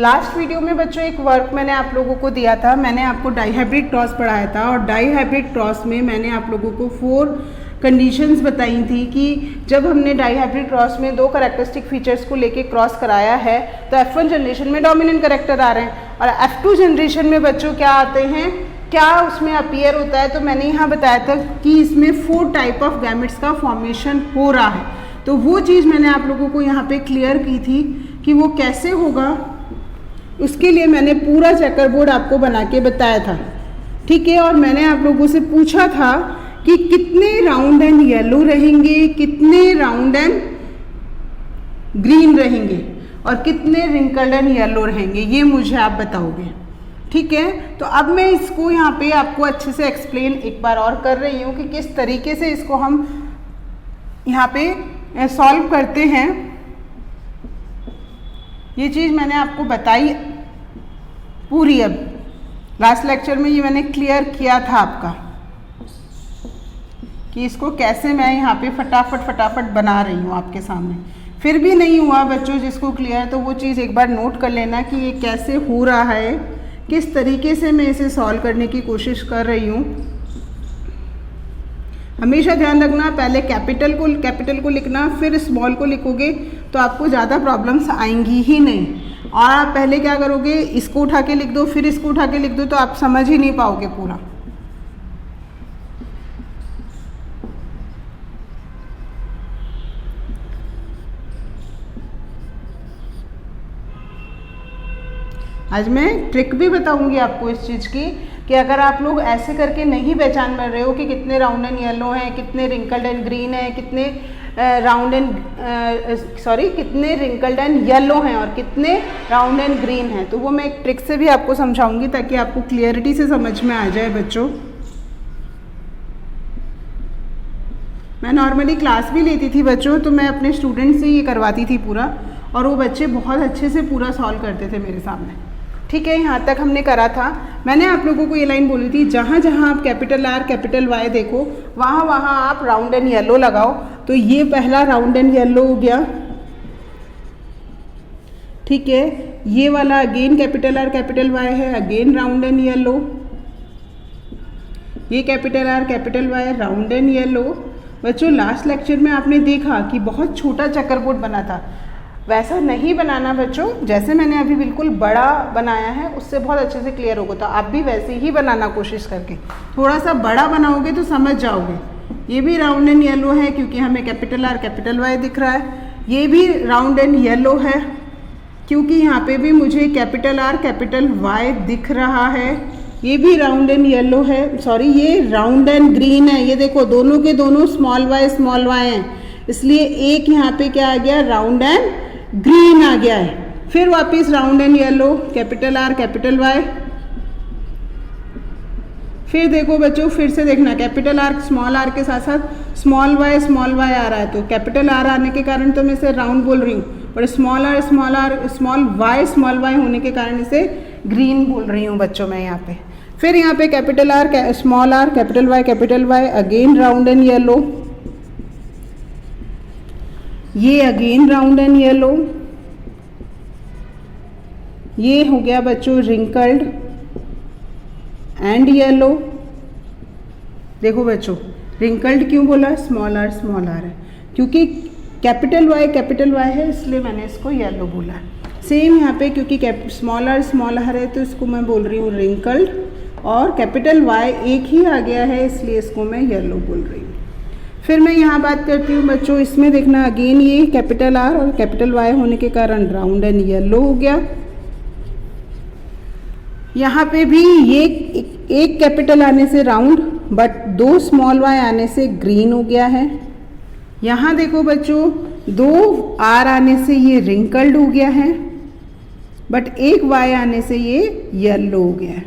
Last video में बच्चों एक वर्क मैंने आप लोगों को दिया था, मैंने आपको डाईहाइब्रिड क्रॉस पढ़ाया था और डाईहाइब्रिड क्रॉस में मैंने आप लोगों को 4 कंडीशंस बताई थी कि जब हमने डाईहाइब्रिड क्रॉस में 2 कैरेक्टरिस्टिक फीचर्स को लेके क्रॉस कराया है तो F1 जनरेशन में डोमिनेंट कैरेक्टर आ रहे हैं और F2 जनरेशन में बच्चों क्या आते हैं, क्या उसमें अपीयर होता है। तो मैंने यहाँ बताया था कि इसमें 4 टाइप ऑफ गैमेट्स का फॉर्मेशन हो रहा है, तो वो चीज़ मैंने आप लोगों को यहाँ पे क्लियर की थी कि वो कैसे होगा। उसके लिए मैंने पूरा चेकर बोर्ड आपको बना के बताया था, ठीक है। और मैंने आप लोगों से पूछा था कि कितने राउंड एंड येलो रहेंगे, कितने राउंड एंड ग्रीन रहेंगे और कितने रिंकल्ड एंड येलो रहेंगे, ये मुझे आप बताओगे, ठीक है। तो अब मैं इसको यहाँ पे आपको अच्छे से एक्सप्लेन एक बार और कर रही हूँ कि किस तरीके से इसको हम यहाँ पे सॉल्व करते हैं। ये चीज़ मैंने आपको बताई पूरी, अब लास्ट लेक्चर में ये मैंने क्लियर किया था आपका कि इसको कैसे मैं यहाँ पे फटाफट बना रही हूँ आपके सामने। फिर भी नहीं हुआ बच्चों जिसको क्लियर, तो वो चीज़ एक बार नोट कर लेना कि ये कैसे हो रहा है, किस तरीके से मैं इसे सॉल्व करने की कोशिश कर रही हूँ। हमेशा ध्यान रखना, पहले कैपिटल को लिखना, फिर स्मॉल को लिखोगे तो आपको ज़्यादा प्रॉब्लम्स आएंगी ही नहीं। और आप पहले क्या करोगे, इसको उठा के लिख दो, फिर इसको उठा के लिख दो, तो आप समझ ही नहीं पाओगे पूरा। आज मैं ट्रिक भी बताऊंगी आपको इस चीज़ की कि अगर आप लोग ऐसे करके नहीं पहचान कर रहे हो कि कितने राउंड एंड येलो हैं, कितने रिंकल्ड एंड ग्रीन है, कितने कितने रिंकल्ड एंड येलो हैं और कितने राउंड एंड ग्रीन हैं, तो वो मैं एक ट्रिक से भी आपको समझाऊंगी ताकि आपको क्लियरिटी से समझ में आ जाए बच्चों। मैं नॉर्मली क्लास भी लेती थी बच्चों, तो मैं अपने स्टूडेंट से ये करवाती थी पूरा, और वो बच्चे बहुत अच्छे से पूरा सॉल्व करते थे मेरे सामने, ठीक है। यहाँ तक हमने करा था। मैंने आप लोगों को ये लाइन बोली थी, जहाँ जहाँ आप कैपिटल R कैपिटल Y देखो वहाँ वहाँ आप राउंड एंड येलो लगाओ। तो ये पहला राउंड एंड येलो हो गया, ठीक है। ये वाला again capital R capital Y है, अगेन राउंड एंड येलो। ये capital R capital Y round and yellow. बच्चों लास्ट लेक्चर में आपने देखा कि बहुत छोटा चेकर बोर्ड बना था, वैसा नहीं बनाना बच्चों, जैसे मैंने अभी बिल्कुल बड़ा बनाया है उससे बहुत अच्छे से क्लियर होगा। तो आप भी वैसे ही बनाना कोशिश करके, थोड़ा सा बड़ा बनाओगे तो समझ जाओगे। ये भी राउंड एंड येलो है क्योंकि हमें कैपिटल R कैपिटल Y दिख रहा है। ये भी राउंड एंड येलो है क्योंकि यहाँ पे भी मुझे कैपिटल R कैपिटल Y दिख रहा है। ये भी राउंड एंड येलो है, सॉरी ये राउंड एंड ग्रीन है। ये देखो दोनों के दोनों स्मॉल y हैं, इसलिए एक यहाँ पे क्या आ गया, राउंड एंड ग्रीन आ गया है। फिर वापस round and yellow, capital R capital Y। फिर देखो बच्चों, फिर से देखना, कैपिटल R स्मॉल r के साथ साथ स्मॉल y आ रहा है, तो कैपिटल R आने के कारण तो मैं इसे राउंड बोल रही हूँ, और स्मॉल y होने के कारण इसे ग्रीन बोल रही हूँ बच्चों मैं यहाँ पे। फिर यहाँ पे capital R small r capital Y again round and yellow. ये अगेन राउंड एंड येलो। ये हो गया बच्चों रिंकल्ड एंड येलो। देखो बच्चों रिंकल्ड क्यों बोला, स्मॉल r है क्योंकि कैपिटल Y है, इसलिए मैंने इसको येलो बोला। सेम यहाँ पे क्योंकि स्मॉल r है तो इसको मैं बोल रही हूँ रिंकल्ड, और कैपिटल Y एक ही आ गया है इसलिए इसको मैं येलो बोल रही हूँ। फिर मैं यहाँ बात करती हूँ बच्चों, इसमें देखना अगेन ये कैपिटल R और कैपिटल Y होने के कारण राउंड एंड येलो हो गया। यहाँ पे भी ये एक कैपिटल आने से राउंड बट 2 स्मॉल y आने से ग्रीन हो गया है। यहाँ देखो बच्चों 2 R आने से ये रिंकल्ड हो गया है, बट 1 Y आने से ये येलो हो गया है।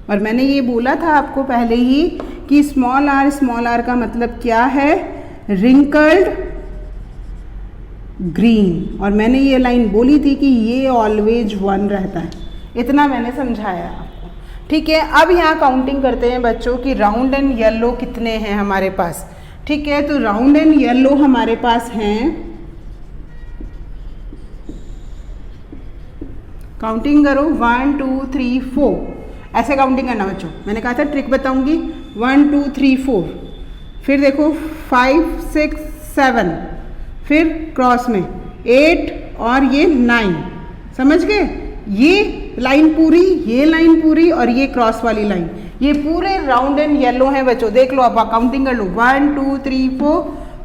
और मैंने ये बोला था आपको पहले ही कि स्मॉल r का मतलब क्या है, रिंकल्ड ग्रीन। और मैंने ये लाइन बोली थी कि ये ऑलवेज 1 रहता है, इतना मैंने समझाया आपको, ठीक है। अब यहाँ काउंटिंग करते हैं बच्चों कि राउंड एंड येलो कितने हैं हमारे पास, ठीक है। तो राउंड एंड येलो हमारे पास हैं काउंटिंग करो 1 2 3 4, ऐसे काउंटिंग करना बच्चों। मैंने कहा था ट्रिक बताऊंगी। 1 2 3 4, फिर देखो 5 6 7, फिर क्रॉस में 8 और ये 9, समझ गए? ये लाइन पूरी, ये लाइन पूरी और ये क्रॉस वाली लाइन, ये पूरे राउंड एंड येलो हैं बच्चों। देख लो, अब काउंटिंग कर लो 1 2 3 4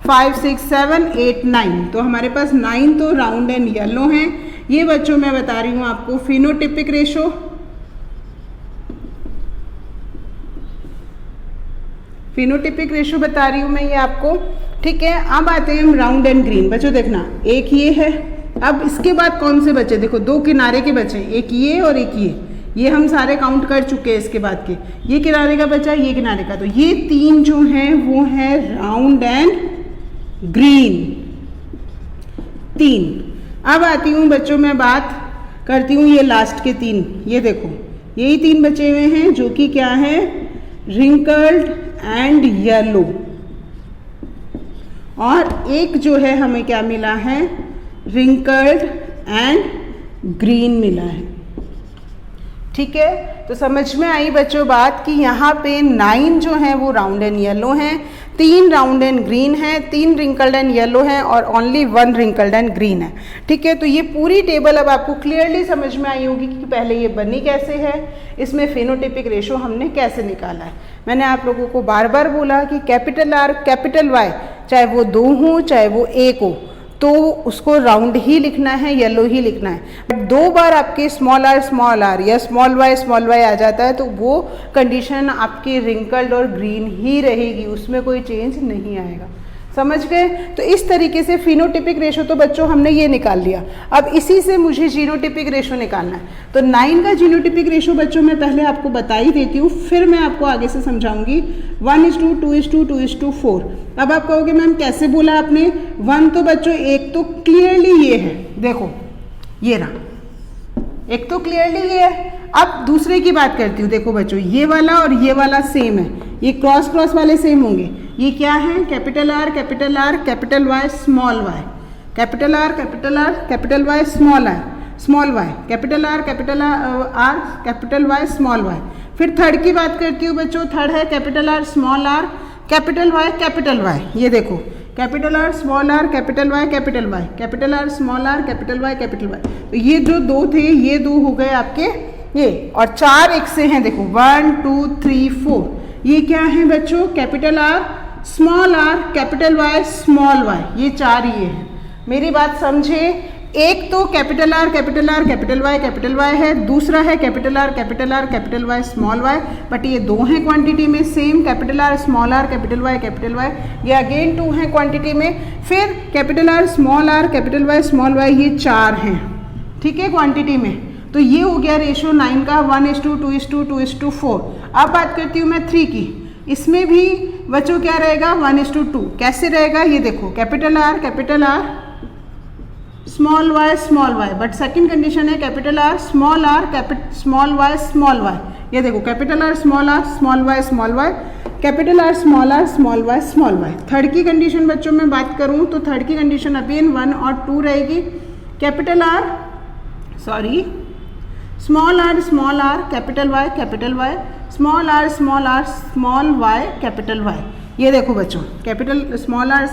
5 6 7 8 9, तो हमारे पास 9 तो राउंड एंड येलो हैं। ये बच्चों मैं बता रही हूँ आपको फिनोटिपिक रेशो। फिनोटिपिक रेशो बता रही हूँ मैं ये आपको, ठीक है। अब आते हैं हम राउंड एंड ग्रीन। बच्चों देखना, एक ये है, अब इसके बाद कौन से बचे? देखो दो किनारे के बचे, एक ये और एक ये हम सारे काउंट कर चुके हैं। इसके बाद के ये किनारे का बचा, ये किनारे का, तो ये 3 जो हैं वो है राउंड एंड ग्रीन, 3। अब आती हूँ बच्चों, मैं बात करती हूँ ये लास्ट के 3, ये देखो यही 3 बचे हुए हैं जो कि क्या है? रिंकल्ड एंड येलो, और एक जो है हमें क्या मिला है? रिंकल्ड एंड ग्रीन मिला है, ठीक है। तो समझ में आई बच्चों बात कि यहाँ पे 9 जो हैं वो राउंड एंड येलो हैं, 3 राउंड एंड ग्रीन है, 3 रिंकल्ड एंड येलो हैं और ओनली 1 रिंकल्ड एंड ग्रीन है, ठीक है। तो ये पूरी टेबल अब आपको क्लियरली समझ में आई होगी कि पहले ये बनी कैसे है, इसमें फिनोटिपिक रेशो हमने कैसे निकाला है। मैंने आप लोगों को बार बार बोला कि कैपिटल R कैपिटल Y, चाहे वो 2 हो चाहे वो 1 हो, तो उसको राउंड ही लिखना है, येलो ही लिखना है। बट 2 बार आपके स्मॉल r या स्मॉल y आ जाता है तो वो कंडीशन आपकी रिंकल्ड और ग्रीन ही रहेगी, उसमें कोई चेंज नहीं आएगा, समझ गए? तो इस तरीके से फिनोटिपिक रेशो तो बच्चों हमने ये निकाल लिया। अब इसी से मुझे जीनोटिपिक रेशो निकालना है। तो 9 का जीनोटिपिक रेशो बच्चों मैं पहले आपको बता ही देती हूँ, फिर मैं आपको आगे से समझाऊंगी। 1:2, 2:2, 2:4। अब आप कहोगे मैम कैसे बोला आपने 1? तो बच्चों एक तो क्लियरली ये है, देखो ये रहा, एक तो क्लियरली ये है। अब दूसरे की बात करती हूँ, देखो बच्चों ये वाला और ये वाला सेम है, ये क्रॉस क्रॉस वाले सेम होंगे। ये क्या है? Capital R capital Y small y, capital R capital Y small y, capital R capital Y small y। फिर थर्ड की बात करती हूँ बच्चों, थर्ड है capital R small r capital Y। ये देखो capital R small r capital Y, capital R small r capital Y। तो ये जो 2 थे ये 2 हो गए आपके ये, और 4 एक से हैं, देखो 1 2 3 4। ये क्या है बच्चों? Capital R small r capital Y small y, ये 4 ये हैं। मेरी बात समझे? एक तो कैपिटल R कैपिटल Y है, दूसरा है capital R capital Y small y, but ये 2 हैं क्वांटिटी में same, capital R small r capital Y, ये अगेन 2 हैं क्वांटिटी में। फिर capital R small r capital Y small y, ये 4 हैं, ठीक है, क्वांटिटी में। तो ये हो गया रेशो 9 का 1:2, 2:2, 2:4। अब बात करती हूँ मैं 3 की, इसमें भी बच्चों क्या रहेगा? 1:2। कैसे रहेगा? ये देखो capital R small y, but second condition है capital R small y small y। ये देखो capital R small y, capital R small y। Third की कंडीशन बच्चों में बात करूँ तो थर्ड की कंडीशन अगेन 1 और 2 रहेगी। Capital R small r capital Y, small r small y capital Y। ये देखो बच्चों capital small r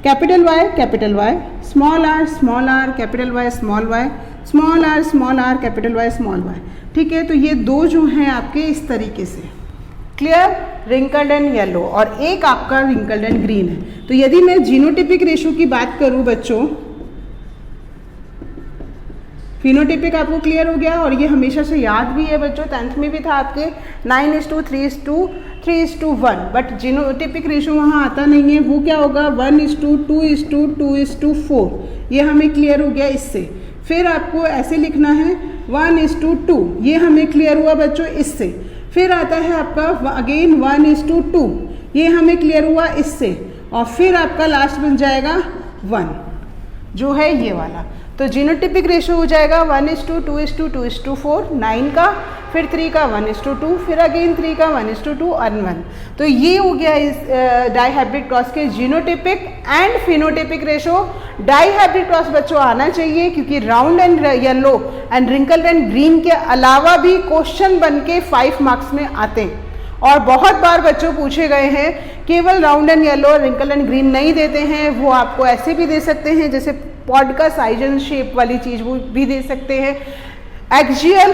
capital Y, small r capital Y small y, small r capital Y small y, ठीक है। तो ये 2 जो हैं आपके इस तरीके से, क्लियर? रिंकल्ड एंड येलो, और एक आपका रिंकल्ड एंड ग्रीन है। तो यदि मैं जीनोटिपिक रेशो की बात करूं बच्चों, फिनोटिपिक आपको क्लियर हो गया, और ये हमेशा से याद भी है बच्चों, 10th में भी था आपके 9:3, 3:1, बट जीनोटिपिक रेशो वहाँ आता नहीं है। वो क्या होगा? 1:2, 2:4। ये हमें क्लियर हो गया इससे। फिर आपको ऐसे लिखना है 1:2, ये हमें क्लियर हुआ बच्चों इससे। फिर आता है आपका अगेन 1:2, ये हमें क्लियर हुआ इससे, और फिर आपका लास्ट बन जाएगा 1 जो है ये वाला। तो जीनोटिपिक रेशो हो जाएगा 1:2, 2:2, 2:4, 9 का, फिर 3 का 1:2, फिर अगेन 3 का 1:2 और 1। तो ये हो गया इस डाईहाइब्रिड क्रॉस के genotypic and phenotypic ratio. Dihybrid cross बच्चों आना चाहिए, क्योंकि round and yellow and wrinkle and green के अलावा भी क्वेश्चन बन के 5 मार्क्स में आते हैं। और बहुत बार बच्चों पूछे गए हैं, केवल राउंड एंड येलो और रिंकल एंड ग्रीन नहीं देते हैं, वो आपको ऐसे भी दे सकते हैं, जैसे पॉड का साइज एंड शेप वाली चीज़ वो भी दे सकते हैं, एक्सियल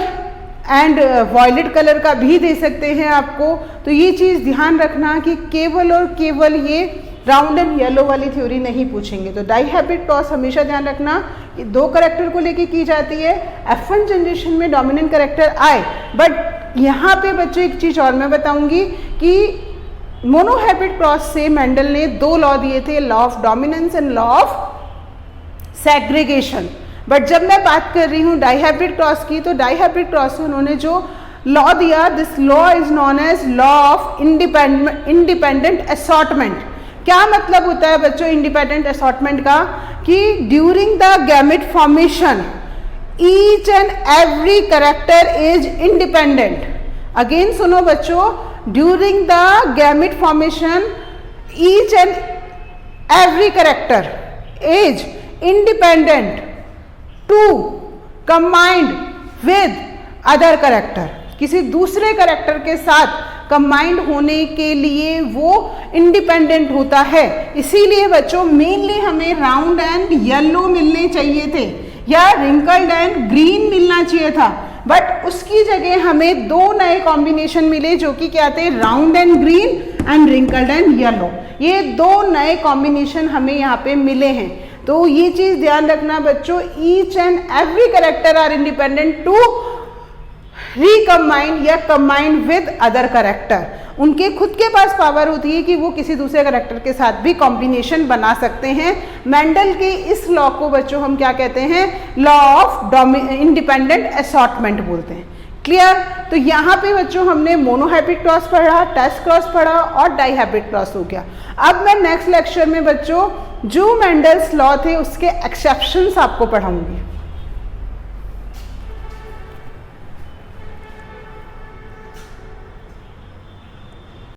एंड वॉयलेट कलर का भी दे सकते हैं आपको। तो ये चीज़ ध्यान रखना कि केवल और केवल ये राउंड एंड येलो वाली थ्योरी नहीं पूछेंगे। तो डाईहाइब्रिड क्रॉस हमेशा ध्यान रखना कि 2 करैक्टर को लेके की जाती है। F1 जनरेशन में डोमिनेंट करैक्टर आए, बट यहाँ पे बच्चों एक चीज़ और मैं बताऊंगी कि मोनोहाइब्रिड क्रॉस से मेंडल ने 2 लॉ दिए थे, law of dominance and law of segregation. But जब मैं बात कर रही हूँ डाईहाइब्रिड क्रॉस की, तो डाईहाइब्रिड क्रॉस से उन्होंने जो लॉ दिया, this law is known as law of independent assortment. क्या मतलब होता है बच्चों इंडिपेंडेंट असॉर्टमेंट का? कि during the gamete formation each and every character is independent. Again सुनो बच्चों, during the gamete formation each and every character is independent to combined with other character. किसी दूसरे कैरेक्टर के साथ कंबाइंड होने के लिए वो इंडिपेंडेंट होता है। इसीलिए बच्चों मेनली हमें राउंड एंड येलो मिलने चाहिए थे या रिंकल्ड एंड ग्रीन मिलना चाहिए था, बट उसकी जगह हमें 2 नए कॉम्बिनेशन मिले, जो कि क्या थे? Round and green and wrinkled and yellow. ये 2 नए कॉम्बिनेशन हमें यहाँ पे मिले हैं। तो ये चीज ध्यान रखना बच्चों, each and every character are independent to recombine या कंबाइन विद अदर कैरेक्टर। उनके खुद के पास पावर होती है कि वो किसी दूसरे कैरेक्टर के साथ भी कॉम्बिनेशन बना सकते हैं। मेंडल के इस लॉ को बच्चों हम क्या कहते हैं? लॉ ऑफ इंडिपेंडेंट असॉर्टमेंट बोलते हैं। क्लियर? तो यहाँ पे बच्चों हमने मोनोहाइब्रिड क्रॉस पढ़ा, टेस्ट क्रॉस पढ़ा और डाईहाइब्रिड क्रॉस हो गया। अब मैं नेक्स्ट लेक्चर में बच्चों जो मेंडल्स लॉ थे उसके एक्सेप्शंस आपको पढ़ाऊंगी।